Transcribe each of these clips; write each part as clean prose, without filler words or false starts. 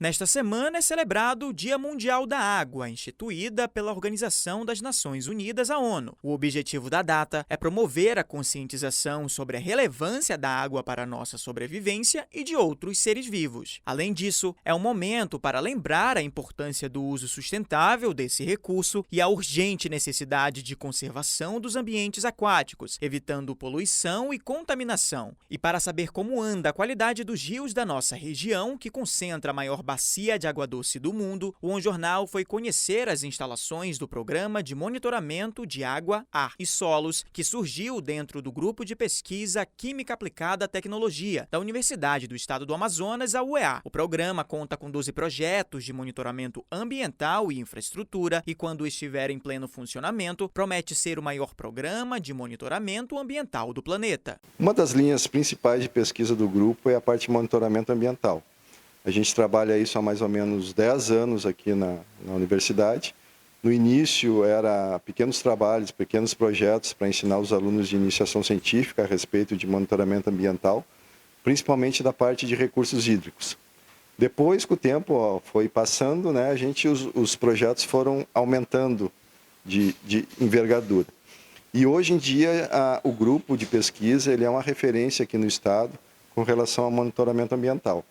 Nesta semana é celebrado o Dia Mundial da Água, instituída pela Organização das Nações Unidas, a ONU. O objetivo da data é promover a conscientização sobre a relevância da água para a nossa sobrevivência e de outros seres vivos. Além disso, é um momento para lembrar a importância do uso sustentável desse recurso e a urgente necessidade de conservação dos ambientes aquáticos, evitando poluição e contaminação. E para saber como anda a qualidade dos rios da nossa região, que concentra a maior bacia de água doce do mundo, o OnJornal foi conhecer as instalações do Programa de Monitoramento de Água, Ar e Solos, que surgiu dentro do Grupo de Pesquisa Química Aplicada à Tecnologia, da Universidade do Estado do Amazonas, a UEA. O programa conta com 12 projetos de monitoramento ambiental e infraestrutura e, quando estiver em pleno funcionamento, promete ser o maior programa de monitoramento ambiental do planeta. Uma das linhas principais de pesquisa do grupo é a parte de monitoramento ambiental. A gente trabalha isso há mais ou menos 10 anos aqui na universidade. No início, era pequenos trabalhos, pequenos projetos para ensinar os alunos de iniciação científica a respeito de monitoramento ambiental, principalmente da parte de recursos hídricos. Depois, com o tempo foi passando, os projetos foram aumentando de envergadura. E hoje em dia, o grupo de pesquisa ele é uma referência aqui no estado com relação ao monitoramento ambiental.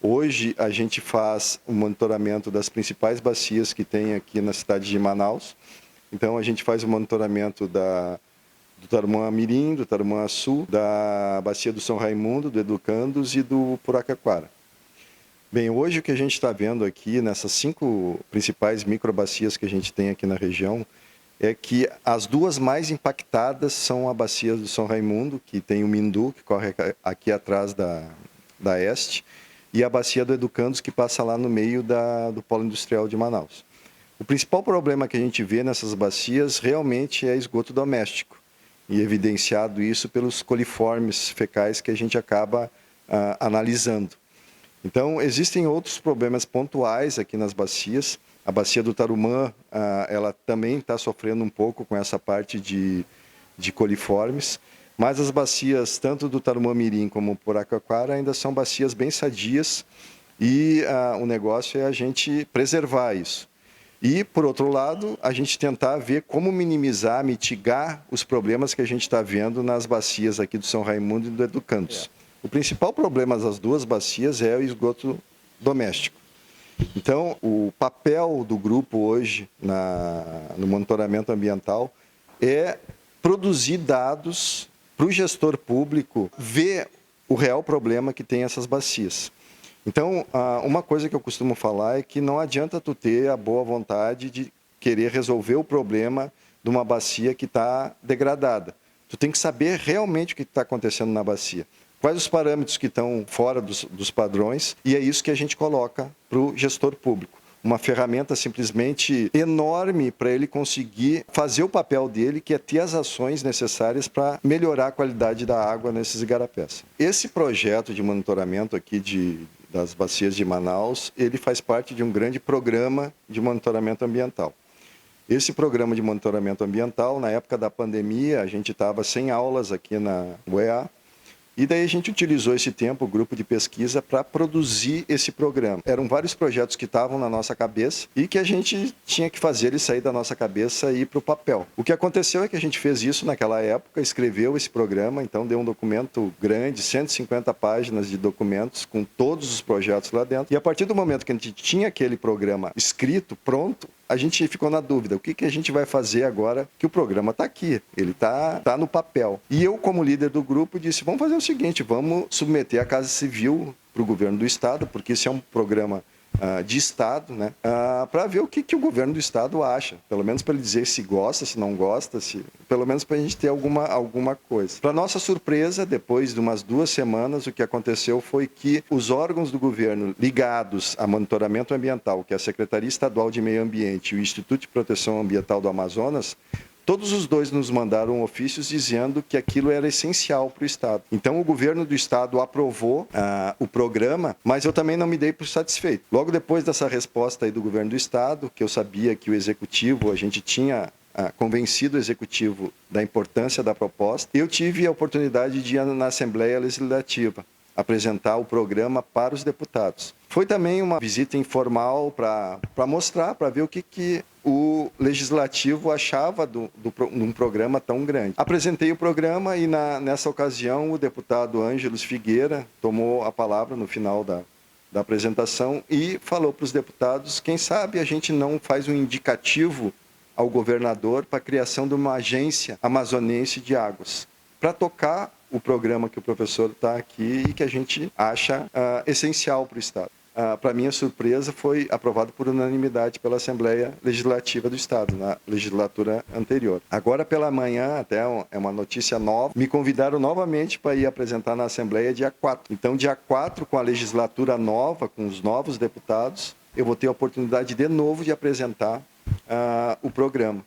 Hoje, a gente faz o monitoramento das principais bacias que tem aqui na cidade de Manaus. Então, a gente faz o monitoramento do Tarumã Mirim, do Tarumã Sul, da bacia do São Raimundo, do Educandos e do Puraquaquara. Bem, hoje o que a gente está vendo aqui, nessas 5 principais microbacias que a gente tem aqui na região, é que as duas mais impactadas são a bacia do São Raimundo, que tem o Mindu, que corre aqui atrás da Este, e a bacia do Educandos, que passa lá no meio do polo industrial de Manaus. O principal problema que a gente vê nessas bacias realmente é esgoto doméstico, e evidenciado isso pelos coliformes fecais que a gente acaba analisando. Então, existem outros problemas pontuais aqui nas bacias. A bacia do Tarumã, ela também está sofrendo um pouco com essa parte de coliformes, mas as bacias, tanto do Tarumã Mirim como do Puraquaquara, ainda são bacias bem sadias e o negócio é a gente preservar isso. E, por outro lado, a gente tentar ver como minimizar, mitigar os problemas que a gente está vendo nas bacias aqui do São Raimundo e do Educandos. O principal problema das duas bacias é o esgoto doméstico. Então, o papel do grupo hoje no monitoramento ambiental é produzir dados para o gestor público ver o real problema que tem essas bacias. Então, uma coisa que eu costumo falar é que não adianta tu ter a boa vontade de querer resolver o problema de uma bacia que está degradada. Tu tem que saber realmente o que está acontecendo na bacia. Quais os parâmetros que estão fora dos padrões, e é isso que a gente coloca para o gestor público. Uma ferramenta simplesmente enorme para ele conseguir fazer o papel dele, que é ter as ações necessárias para melhorar a qualidade da água nesses igarapés. Esse projeto de monitoramento aqui das bacias de Manaus, ele faz parte de um grande programa de monitoramento ambiental. Esse programa de monitoramento ambiental, na época da pandemia, a gente estava sem aulas aqui na UEA, e daí a gente utilizou esse tempo, o grupo de pesquisa, para produzir esse programa. Eram vários projetos que estavam na nossa cabeça e que a gente tinha que fazer ele sair da nossa cabeça e ir para o papel. O que aconteceu é que a gente fez isso naquela época, escreveu esse programa, então deu um documento grande, 150 páginas de documentos com todos os projetos lá dentro. E a partir do momento que a gente tinha aquele programa escrito, pronto, a gente ficou na dúvida, o que a gente vai fazer agora que o programa está aqui, ele está no papel. E eu, como líder do grupo, disse, vamos fazer o seguinte, vamos submeter a Casa Civil para o governo do estado, porque esse é um programa de estado, para ver o que o governo do estado acha, pelo menos para ele dizer se gosta, se não gosta, pelo menos para a gente ter alguma coisa. Para nossa surpresa, depois de umas 2 semanas, o que aconteceu foi que os órgãos do governo ligados a monitoramento ambiental, que é a Secretaria Estadual de Meio Ambiente e o Instituto de Proteção Ambiental do Amazonas, todos os dois nos mandaram ofícios dizendo que aquilo era essencial para o Estado. Então, o governo do Estado aprovou o programa, mas eu também não me dei por satisfeito. Logo depois dessa resposta aí do governo do Estado, que eu sabia que o Executivo, a gente tinha convencido o Executivo da importância da proposta, eu tive a oportunidade de ir na Assembleia Legislativa. apresentar o programa para os deputados. Foi também uma visita informal para mostrar, para ver o que o Legislativo achava de um programa tão grande. Apresentei o programa e nessa ocasião o deputado Ângelos Figueira tomou a palavra no final da apresentação e falou para os deputados, quem sabe a gente não faz um indicativo ao governador para a criação de uma agência amazonense de águas, para tocar o programa que o professor está aqui e que a gente acha essencial para o Estado. Para minha surpresa, foi aprovado por unanimidade pela Assembleia Legislativa do Estado, na legislatura anterior. Agora pela manhã, até é uma notícia nova, me convidaram novamente para ir apresentar na Assembleia dia 4. Então, dia 4, com a legislatura nova, com os novos deputados, eu vou ter a oportunidade de novo de apresentar o programa.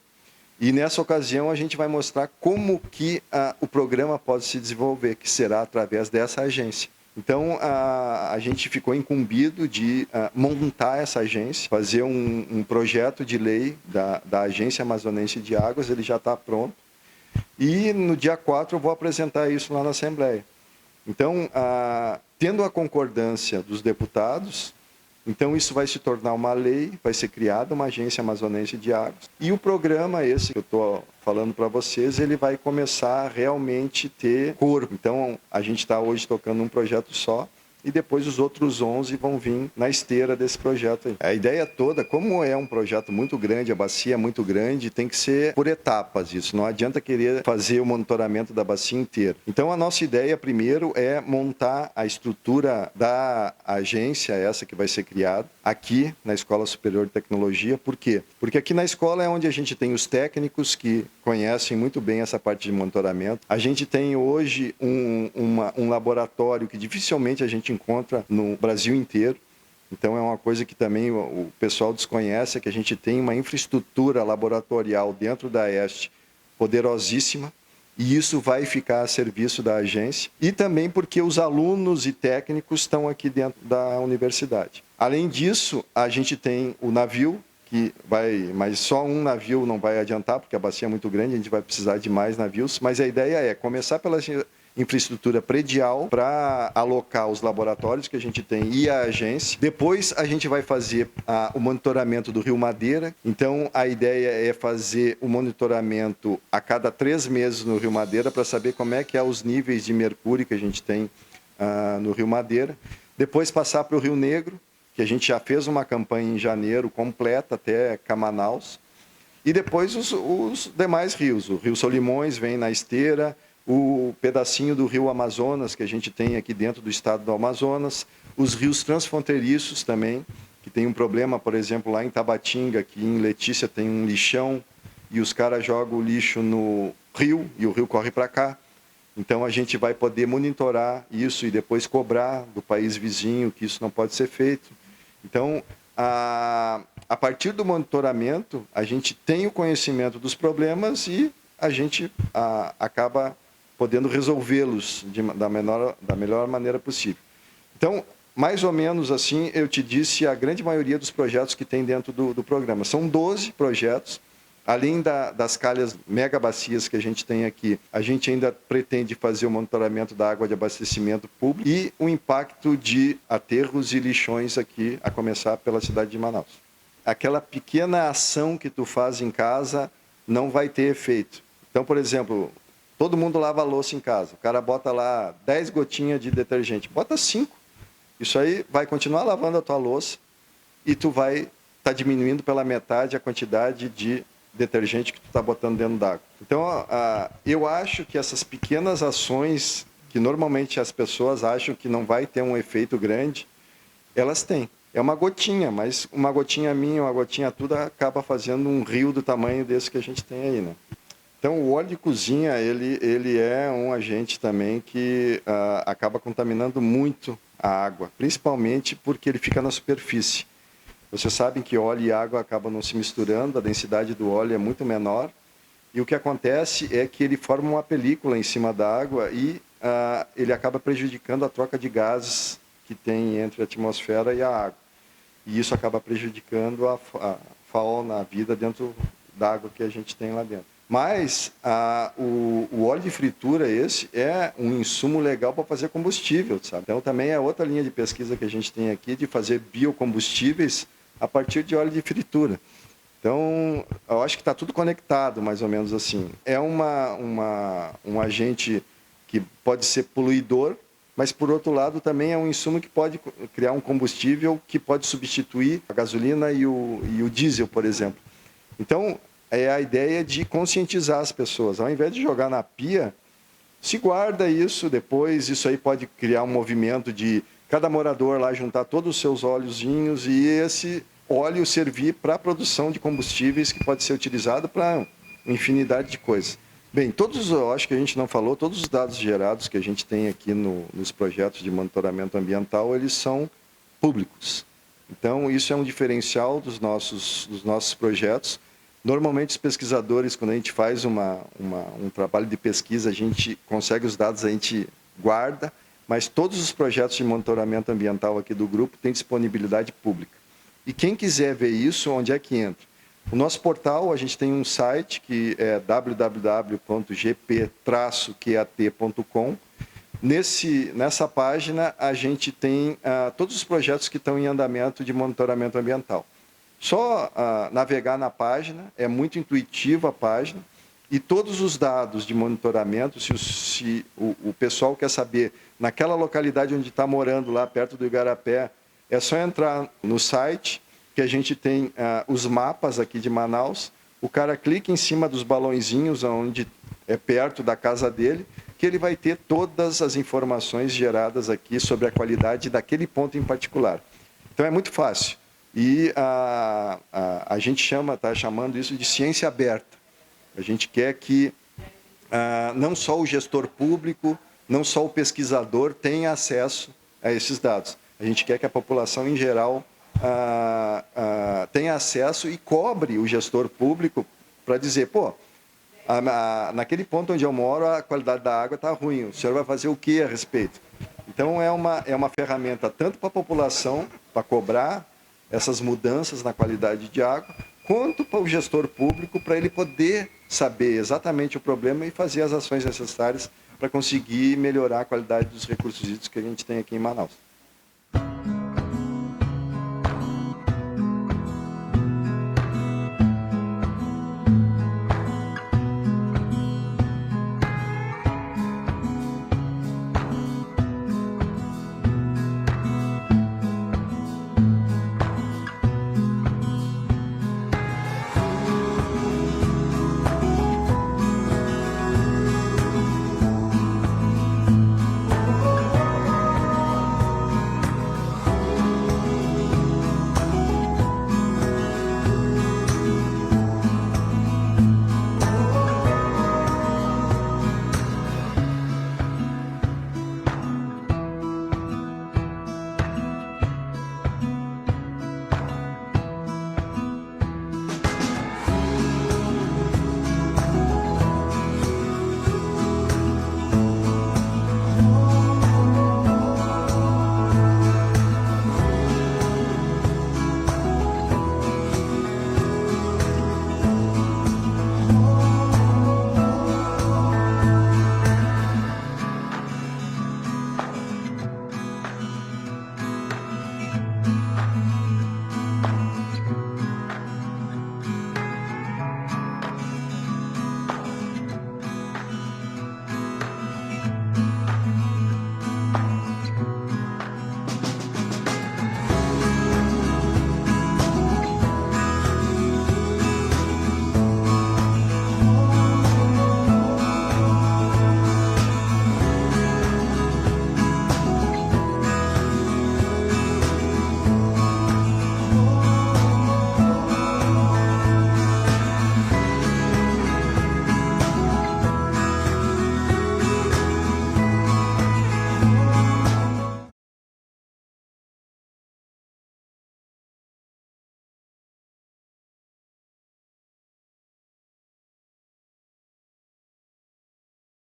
E nessa ocasião a gente vai mostrar como que o programa pode se desenvolver, que será através dessa agência. Então, a gente ficou incumbido de montar essa agência, fazer um projeto de lei da Agência Amazonense de Águas, ele já está pronto. E no dia 4 eu vou apresentar isso lá na Assembleia. Então, tendo a concordância dos deputados, então isso vai se tornar uma lei, vai ser criada uma Agência Amazonense de Águas. E o programa esse que eu estou falando para vocês, ele vai começar a realmente ter corpo. Então, a gente está hoje tocando um projeto só, e depois os outros 11 vão vir na esteira desse projeto aí. A ideia toda, como é um projeto muito grande, a bacia é muito grande, tem que ser por etapas isso. Não adianta querer fazer o monitoramento da bacia inteira. Então, a nossa ideia primeiro é montar a estrutura da agência, essa que vai ser criada, aqui na Escola Superior de Tecnologia. Por quê? Porque aqui na escola é onde a gente tem os técnicos que conhecem muito bem essa parte de monitoramento. A gente tem hoje um laboratório que dificilmente a gente encontra no Brasil inteiro. Então é uma coisa que também o pessoal desconhece, é que a gente tem uma infraestrutura laboratorial dentro da EST poderosíssima, e isso vai ficar a serviço da agência. E também porque os alunos e técnicos estão aqui dentro da universidade. Além disso, a gente tem o navio, mas só um navio não vai adiantar, porque a bacia é muito grande, a gente vai precisar de mais navios, mas a ideia é começar pela infraestrutura predial para alocar os laboratórios que a gente tem e a agência. Depois a gente vai fazer o monitoramento do Rio Madeira. Então a ideia é fazer o monitoramento a cada 3 meses no Rio Madeira para saber como é que é os níveis de mercúrio que a gente tem no Rio Madeira. Depois passar para o Rio Negro, que a gente já fez uma campanha em janeiro completa até Camanaus. E depois os demais rios. O Rio Solimões vem na esteira, o pedacinho do Rio Amazonas, que a gente tem aqui dentro do estado do Amazonas, os rios transfronteiriços também, que tem um problema, por exemplo, lá em Tabatinga, que em Letícia tem um lixão, e os caras jogam o lixo no rio, e o rio corre para cá. Então, a gente vai poder monitorar isso e depois cobrar do país vizinho que isso não pode ser feito. Então, a partir do monitoramento, a gente tem o conhecimento dos problemas e a gente acaba podendo resolvê-los da melhor maneira possível. Então, mais ou menos assim, eu te disse a grande maioria dos projetos que tem dentro do programa. São 12 projetos, além das calhas mega bacias que a gente tem aqui. A gente ainda pretende fazer o monitoramento da água de abastecimento público e o impacto de aterros e lixões aqui, a começar pela cidade de Manaus. Aquela pequena ação que tu faz em casa não vai ter efeito. Então, por exemplo, todo mundo lava a louça em casa. O cara bota lá 10 gotinhas de detergente. Bota 5. Isso aí vai continuar lavando a tua louça e tu vai estar diminuindo pela metade a quantidade de detergente que tu está botando dentro d'água. Então, eu acho que essas pequenas ações, que normalmente as pessoas acham que não vai ter um efeito grande, elas têm. É uma gotinha, mas uma gotinha minha, uma gotinha tua, acaba fazendo um rio do tamanho desse que a gente tem aí, né? Então, o óleo de cozinha, ele é um agente também que acaba contaminando muito a água, principalmente porque ele fica na superfície. Vocês sabem que óleo e água acabam não se misturando, a densidade do óleo é muito menor, e o que acontece é que ele forma uma película em cima da água e ele acaba prejudicando a troca de gases que tem entre a atmosfera e a água. E isso acaba prejudicando a fauna, a vida dentro da água que a gente tem lá dentro. Mas o óleo de fritura esse é um insumo legal para fazer combustível, sabe? Então também é outra linha de pesquisa que a gente tem aqui de fazer biocombustíveis a partir de óleo de fritura. Então, eu acho que está tudo conectado, mais ou menos assim. É um agente que pode ser poluidor, mas, por outro lado, também é um insumo que pode criar um combustível que pode substituir a gasolina e o diesel, por exemplo. Então, é a ideia de conscientizar as pessoas. Ao invés de jogar na pia, se guarda isso, depois isso aí pode criar um movimento de cada morador lá juntar todos os seus óleozinhos e esse óleo servir para a produção de combustíveis que pode ser utilizado para uma infinidade de coisas. Bem, eu acho que a gente não falou, todos os dados gerados que a gente tem aqui nos projetos de monitoramento ambiental, eles são públicos. Então, isso é um diferencial dos nossos projetos. Normalmente, os pesquisadores, quando a gente faz um trabalho de pesquisa, a gente consegue os dados, a gente guarda, mas todos os projetos de monitoramento ambiental aqui do grupo têm disponibilidade pública. E quem quiser ver isso, onde é que entra? O nosso portal, a gente tem um site que é www.gp-qat.com. Nessa página, a gente tem todos os projetos que estão em andamento de monitoramento ambiental. Só navegar na página, é muito intuitiva a página, e todos os dados de monitoramento, se o pessoal quer saber, naquela localidade onde está morando, lá perto do Igarapé, é só entrar no site, que a gente tem os mapas aqui de Manaus, o cara clica em cima dos balõezinhos, onde é perto da casa dele, que ele vai ter todas as informações geradas aqui sobre a qualidade daquele ponto em particular. Então é muito fácil. E a gente está chamando isso de ciência aberta. A gente quer que não só o gestor público, não só o pesquisador tenha acesso a esses dados. A gente quer que a população em geral tenha acesso e cobre o gestor público para dizer, pô, naquele ponto onde eu moro a qualidade da água está ruim, o senhor vai fazer o que a respeito? Então é uma ferramenta tanto para a população, para cobrar essas mudanças na qualidade de água, quanto para o gestor público, para ele poder saber exatamente o problema e fazer as ações necessárias para conseguir melhorar a qualidade dos recursos hídricos que a gente tem aqui em Manaus.